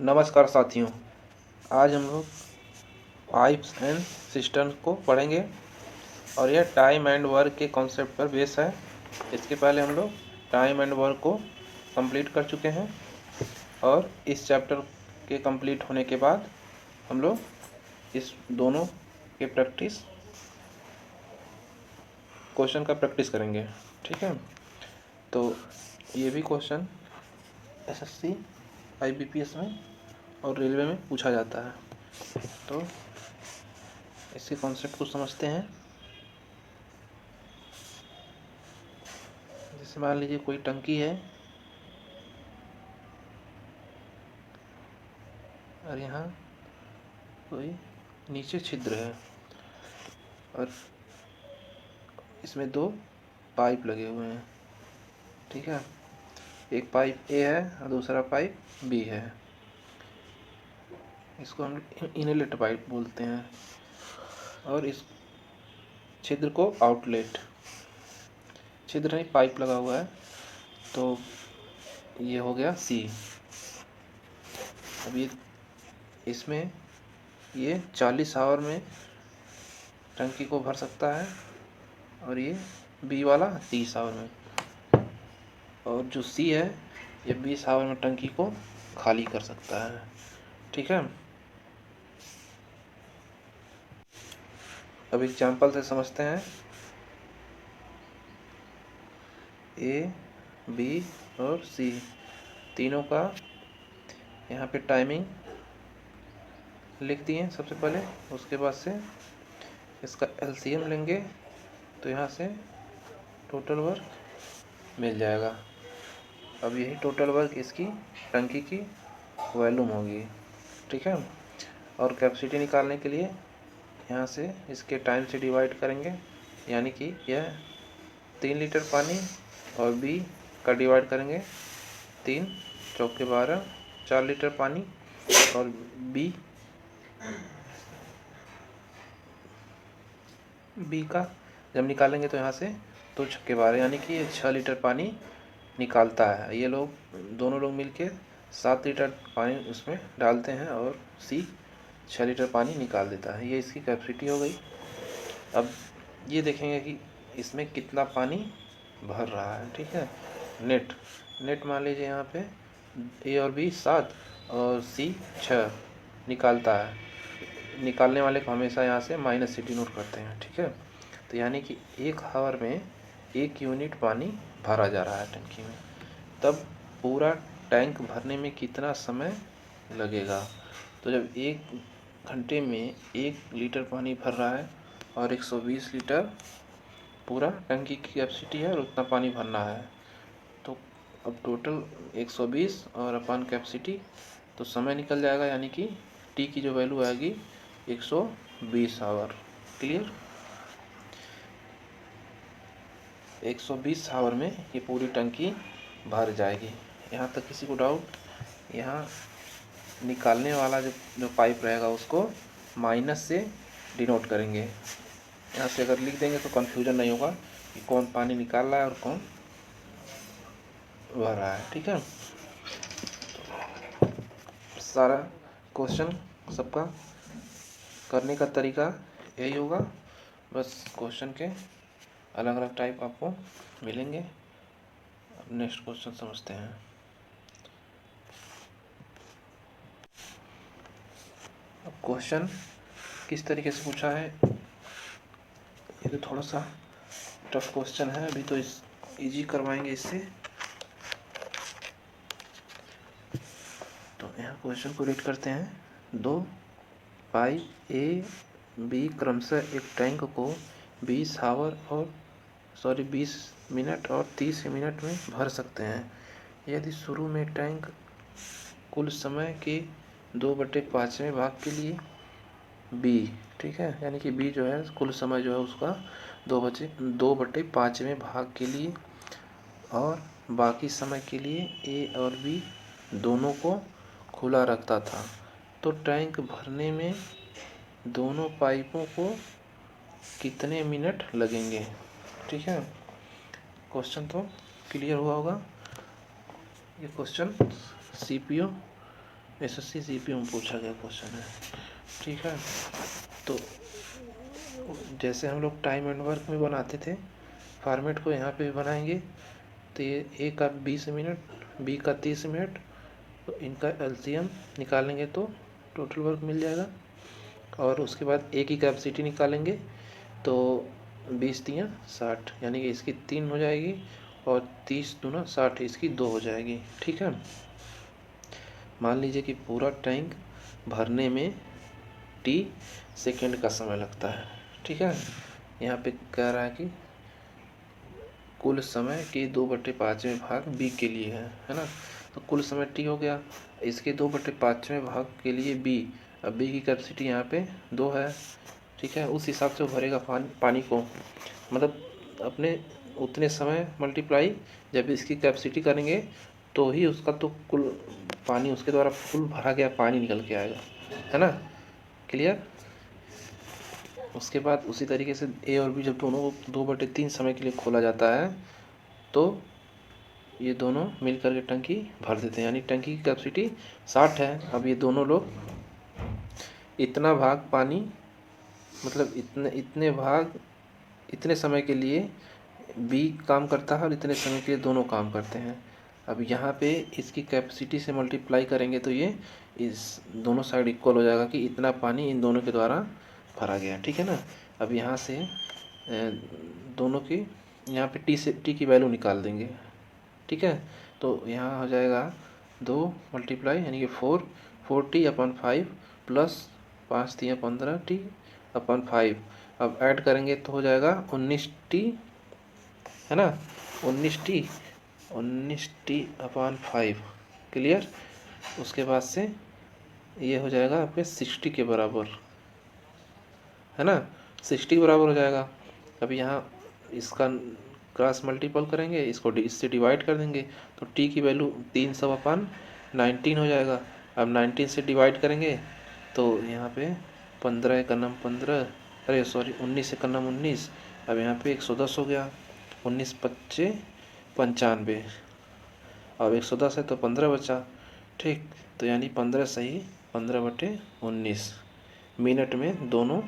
नमस्कार साथियों, आज हम लोग पाइप्स एंड सिस्टम को पढ़ेंगे और यह टाइम एंड वर्क के कॉन्सेप्ट पर बेस है। इसके पहले हम लोग टाइम एंड वर्क को कंप्लीट कर चुके हैं और इस चैप्टर के कंप्लीट होने के बाद हम लोग इस दोनों के क्वेश्चन का प्रैक्टिस करेंगे। ठीक है, तो ये भी क्वेश्चन एसएससी, आईबीपीएस में और रेलवे में पूछा जाता है। तो इसके कॉन्सेप्ट को समझते हैं। जैसे मान लीजिए कोई टंकी है और यहाँ कोई नीचे छिद्र है और इसमें दो पाइप लगे हुए हैं। ठीक है, एक पाइप ए है और दूसरा पाइप बी है। इसको हम इनलेट पाइप बोलते हैं और इस छिद्र को आउटलेट, छिद्र नहीं पाइप लगा हुआ है, तो ये हो गया सी। अभी इसमें ये 40 आवर में टंकी को भर सकता है और ये बी वाला 30 आवर में, और जो सी है ये 20 आवर में टंकी को खाली कर सकता है। ठीक है, अब एग्जाम्पल से समझते हैं। ए, बी और सी तीनों का यहाँ पे टाइमिंग लिख दिए सबसे पहले। उसके बाद से इसका एलसीएम लेंगे तो यहाँ से टोटल वर्क मिल जाएगा। अब यही टोटल वर्क इसकी टंकी की वॉल्यूम होगी। ठीक है, और कैपेसिटी निकालने के लिए यहाँ से इसके टाइम से डिवाइड करेंगे, यानी कि यह 3 लीटर पानी और बी का डिवाइड करेंगे 3 चौके 12 4 लीटर पानी, और बी का जब निकालेंगे तो यहाँ से 2 छक्के 12, यानी कि ये 6 लीटर पानी निकालता है। ये लोग दोनों लोग मिलके 7 लीटर पानी उसमें डालते हैं और सी 6 लीटर पानी निकाल देता है। ये इसकी कैपेसिटी हो गई। अब ये देखेंगे कि इसमें कितना पानी भर रहा है। ठीक है, नेट मान लीजिए यहाँ पे ए और बी 7 और सी 6 निकालता है। निकालने वाले को हमेशा यहाँ से माइनस सिटी नोट करते हैं। ठीक है, तो यानी कि 1 आवर में 1 यूनिट पानी भरा जा रहा है टंकी में। तब पूरा टैंक भरने में कितना समय लगेगा? तो जब 1 घंटे में 1 लीटर पानी भर रहा है और 120 लीटर पूरा टंकी की कैपेसिटी है और उतना पानी भरना है, तो अब टोटल 120 और अपन कैपेसिटी, तो समय निकल जाएगा, यानी कि टी की जो वैल्यू आएगी 120 आवर। क्लियर? 120 आवर में ये पूरी टंकी भर जाएगी। यहाँ तक किसी को डाउट? यहाँ निकालने वाला जो पाइप रहेगा उसको माइनस से डिनोट करेंगे। यहाँ से अगर लिख देंगे तो कन्फ्यूजन नहीं होगा कि कौन पानी निकाल रहा है और कौन भर रहा है। ठीक है, सारा क्वेश्चन सबका करने का तरीका यही होगा, बस क्वेश्चन के अलग अलग टाइप आपको मिलेंगे। अब नेक्स्ट क्वेश्चन समझते हैं। अब क्वेश्चन किस तरीके से पूछा है, ये तो थोड़ा सा टफ क्वेश्चन है, अभी तो इस इजी करवाएंगे इससे। तो यहाँ क्वेश्चन को रीड करते हैं। 2 पाइप ए बी क्रमशः एक टैंक को 20 मिनट और 30 मिनट में भर सकते हैं। यदि शुरू में टैंक कुल समय के 2/5वें भाग के लिए बी, ठीक है, यानी कि बी जो है कुल समय जो है उसका 2/5वें भाग के लिए और बाकी समय के लिए ए और बी दोनों को खुला रखता था, तो टैंक भरने में दोनों पाइपों को कितने मिनट लगेंगे? ठीक है, क्वेश्चन तो क्लियर हुआ होगा। ये क्वेश्चन सीपीओ एसएससी जीपीओ में पूछा गया क्वेश्चन है, ठीक है। तो जैसे हम लोग टाइम एंड वर्क में बनाते थे फॉर्मेट को, यहाँ पे भी बनाएंगे। तो ये ए का 20 मिनट, बी का 30 मिनट, तो इनका एलसीएम निकालेंगे तो टोटल वर्क मिल जाएगा। और उसके बाद ए की कैपेसिटी निकालेंगे तो 20×3 = 60, यानी कि इसकी 3 हो जाएगी, और 30×2 = 60, इसकी 2 हो जाएगी, ठीक है। मान लीजिए कि पूरा टैंक भरने में t सेकेंड का समय लगता है, ठीक है। यहाँ पे कह रहा है कि कुल समय के 2/5वें भाग बी के लिए है ना। तो कुल समय t हो गया, इसके 2/5वें भाग के लिए बी, अब बी की कैपेसिटी यहाँ पे 2 है, ठीक है। उस हिसाब से भरेगा पानी को, मतलब अपने उतने समय मल्टीप्लाई जब इसकी कैपेसिटी करेंगे तो ही उसका तो कुल पानी उसके द्वारा फुल भरा गया पानी निकल के आएगा, है ना। क्लियर। उसके बाद उसी तरीके से ए और बी जब दोनों को 2/3 समय के लिए खोला जाता है तो ये दोनों मिल करके टंकी भर देते हैं, यानी टंकी की कैपेसिटी 60 है। अब ये दोनों लोग इतना भाग पानी, मतलब इतने भाग इतने समय के लिए बी काम करता है और इतने समय के लिए दोनों काम करते हैं। अब यहाँ पे इसकी कैपेसिटी से मल्टीप्लाई करेंगे तो ये इस दोनों साइड इक्वल हो जाएगा कि इतना पानी इन दोनों के द्वारा भरा गया, ठीक है ना। अब यहाँ से दोनों की यहाँ पे टी की वैल्यू निकाल देंगे, ठीक है। तो यहाँ हो जाएगा 2 मल्टीप्लाई यानी कि 4T/5 प्लस 5×3=15T/5। अब ऐड करेंगे तो हो जाएगा 19T, है ना, 19T/5। क्लियर। उसके बाद से ये हो जाएगा आपके 60 के बराबर, है ना, 60 के बराबर हो जाएगा। अब यहाँ इसका क्रॉस मल्टीपल करेंगे, इसको इससे डिवाइड कर देंगे तो टी की वैल्यू 300/19 हो जाएगा। अब 19 से डिवाइड करेंगे तो यहाँ पे 15 का नाम 15, अरे सॉरी 19 का नाम 19। अब यहाँ पे 110 हो गया, 19×5 = 95, अब 110 है तो 15 बचा, ठीक। तो यानी 15 सही 15/19 मिनट में दोनों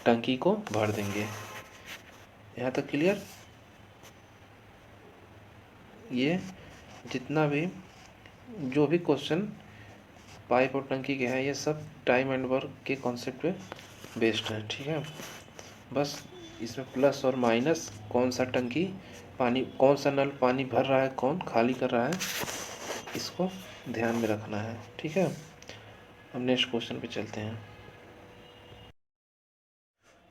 टंकी को भर देंगे। यहाँ तक क्लियर। ये जितना भी जो भी क्वेश्चन पाइप और टंकी के हैं ये सब टाइम एंड वर्क के कॉन्सेप्ट पे बेस्ड है, ठीक है। बस इसमें प्लस और माइनस, कौन सा टंकी पानी, कौन सा नल पानी भर रहा है, कौन खाली कर रहा है, इसको ध्यान में रखना है, ठीक है। अब नेक्स्ट क्वेश्चन पे चलते हैं।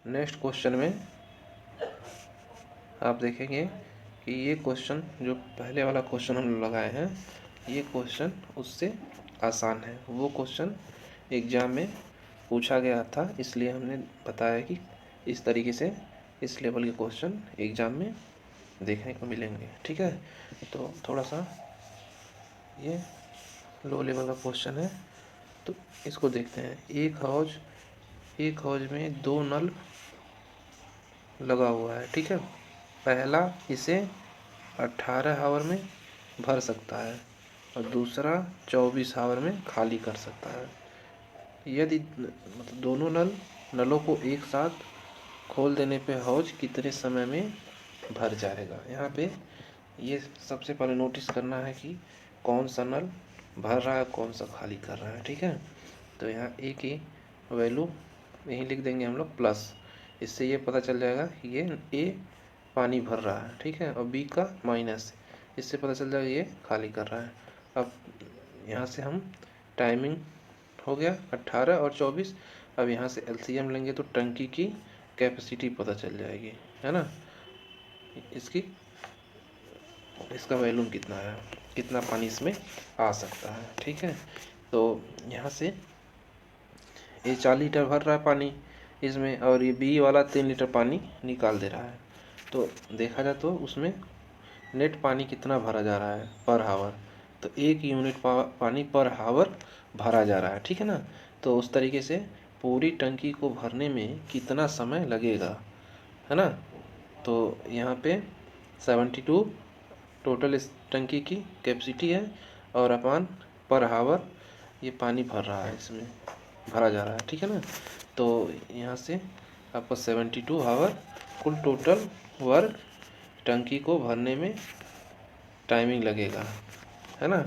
नेक्स्ट क्वेश्चन में आप देखेंगे कि ये क्वेश्चन जो पहले वाला क्वेश्चन हम लगाए हैं ये क्वेश्चन उससे आसान है। वो क्वेश्चन एग्ज़ाम में पूछा गया था, इसलिए हमने बताया कि इस तरीके से इस लेवल के क्वेश्चन एग्ज़ाम में देखने को मिलेंगे, ठीक है। तो थोड़ा सा ये लो लेवल का क्वेश्चन है तो इसको देखते हैं। एक हौज में 2 नल लगा हुआ है, ठीक है। पहला इसे 18 आवर में भर सकता है और दूसरा 24 आवर में खाली कर सकता है। यदि मतलब दोनों नलों को एक साथ खोल देने पे हौज कितने समय में भर जाएगा। यहाँ पे ये सबसे पहले नोटिस करना है कि कौन सा नल भर रहा है, कौन सा खाली कर रहा है, ठीक है। तो यहाँ ए की वैल्यू यहीं लिख देंगे हम लोग प्लस, इससे ये पता चल जाएगा कि ये ए पानी भर रहा है, ठीक है। और बी का माइनस, इससे पता चल जाएगा ये खाली कर रहा है। अब यहाँ से हम टाइमिंग हो गया 18 और 24। अब यहाँ से एलसीएम लेंगे तो टंकी की कैपेसिटी पता चल जाएगी, है ना। इसका वैल्यूम कितना है, कितना पानी इसमें आ सकता है, ठीक है। तो यहाँ से ये 4 लीटर भर रहा है पानी इसमें और ये बी वाला 3 लीटर पानी निकाल दे रहा है। तो देखा जाए तो उसमें नेट पानी कितना भरा जा रहा है पर हावर, तो 1 यूनिट पानी पर हावर भरा जा रहा है, ठीक है ना। तो उस तरीके से पूरी टंकी को भरने में कितना समय लगेगा, है ना। तो यहाँ पे 72 टोटल इस टंकी की कैपेसिटी है और अपान पर हावर ये पानी भर रहा है, इसमें भरा जा रहा है, ठीक है ना। तो यहाँ से आपका 72 आवर कुल टोटल वर्क टंकी को भरने में टाइमिंग लगेगा, है ना।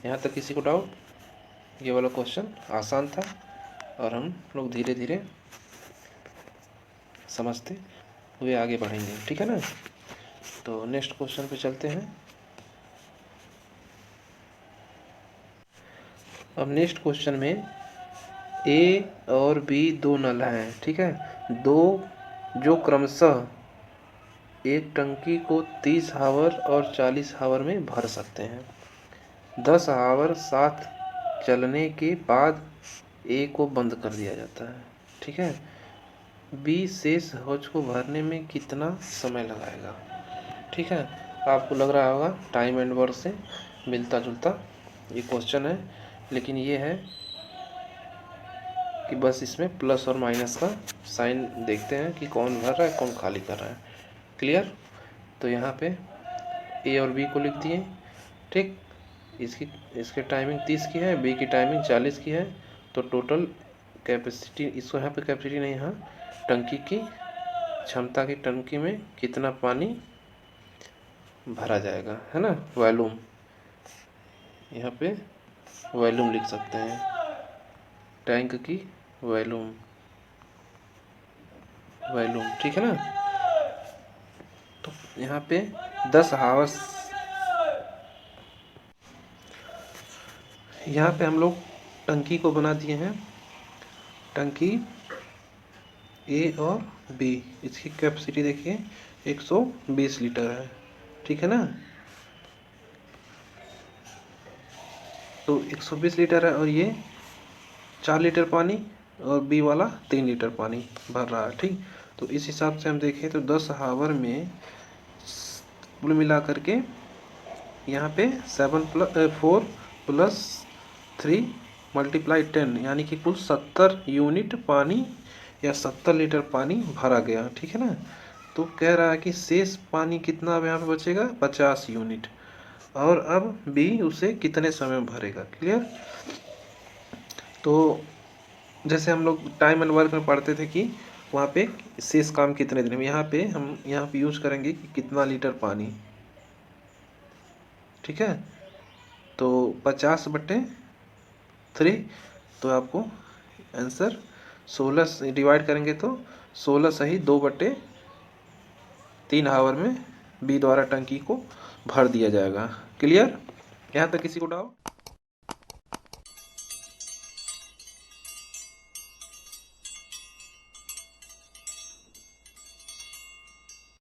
यहाँ तक किसी को डाउट? ये वाला क्वेश्चन आसान था और हम लोग धीरे धीरे समझते हुए आगे बढ़ेंगे, ठीक है ना। तो नेक्स्ट क्वेश्चन पे चलते हैं। अब नेक्स्ट क्वेश्चन में ए और बी दो नल हैं, ठीक है, दो जो क्रमशः एक टंकी को 30 आवर और 40 आवर में भर सकते हैं। 10 आवर साथ चलने के बाद ए को बंद कर दिया जाता है, ठीक है। बी शेष हौज को भरने में कितना समय लगाएगा, ठीक है। आपको लग रहा होगा टाइम एंड वर्क से मिलता जुलता ये क्वेश्चन है, लेकिन ये है कि बस इसमें प्लस और माइनस का साइन देखते हैं कि कौन भर रहा है कौन खाली कर रहा है। क्लियर? तो यहाँ पे ए और बी को लिख दिए, ठीक। इसकी टाइमिंग 30 की है, बी की टाइमिंग 40 की है। तो टोटल कैपेसिटी, इसको यहाँ पे कैपेसिटी नहीं, यहाँ टंकी की क्षमता की टंकी में कितना पानी भरा जाएगा, है ना, वॉल्यूम। यहाँ पे वॉल्यूम लिख सकते हैं, टैंक की वॉल्यूम, ठीक है ना। तो यहाँ पे 10 आवर्स, यहाँ पे हम लोग टंकी को बना दिए हैं, टंकी ए और बी, इसकी कैपेसिटी देखिए 120 लीटर है, ठीक है ना। तो 120 लीटर है और ये 4 लीटर पानी और बी वाला 3 लीटर पानी भर रहा है, ठीक। तो इस हिसाब से हम देखें तो 10 आवर में कुल मिला करके यहाँ पे 4 + 3 × 10 यानी कि कुल 70 यूनिट पानी या 70 लीटर पानी भरा गया, ठीक है ना। तो कह रहा है कि शेष पानी कितना अब यहाँ पे बचेगा, 50 यूनिट, और अब बी उसे कितने समय में भरेगा। क्लियर? तो जैसे हम लोग टाइम एंड वर्क में पढ़ते थे कि वहाँ पे शेष काम कितने दिन में, यहाँ पे यूज करेंगे कि कितना लीटर पानी, ठीक है। तो 50/3, तो आपको आंसर 16 डिवाइड करेंगे तो 16 सही 2/3 आवर में बी द्वारा टंकी को भर दिया जाएगा। क्लियर? यहाँ तक किसी को डाउट?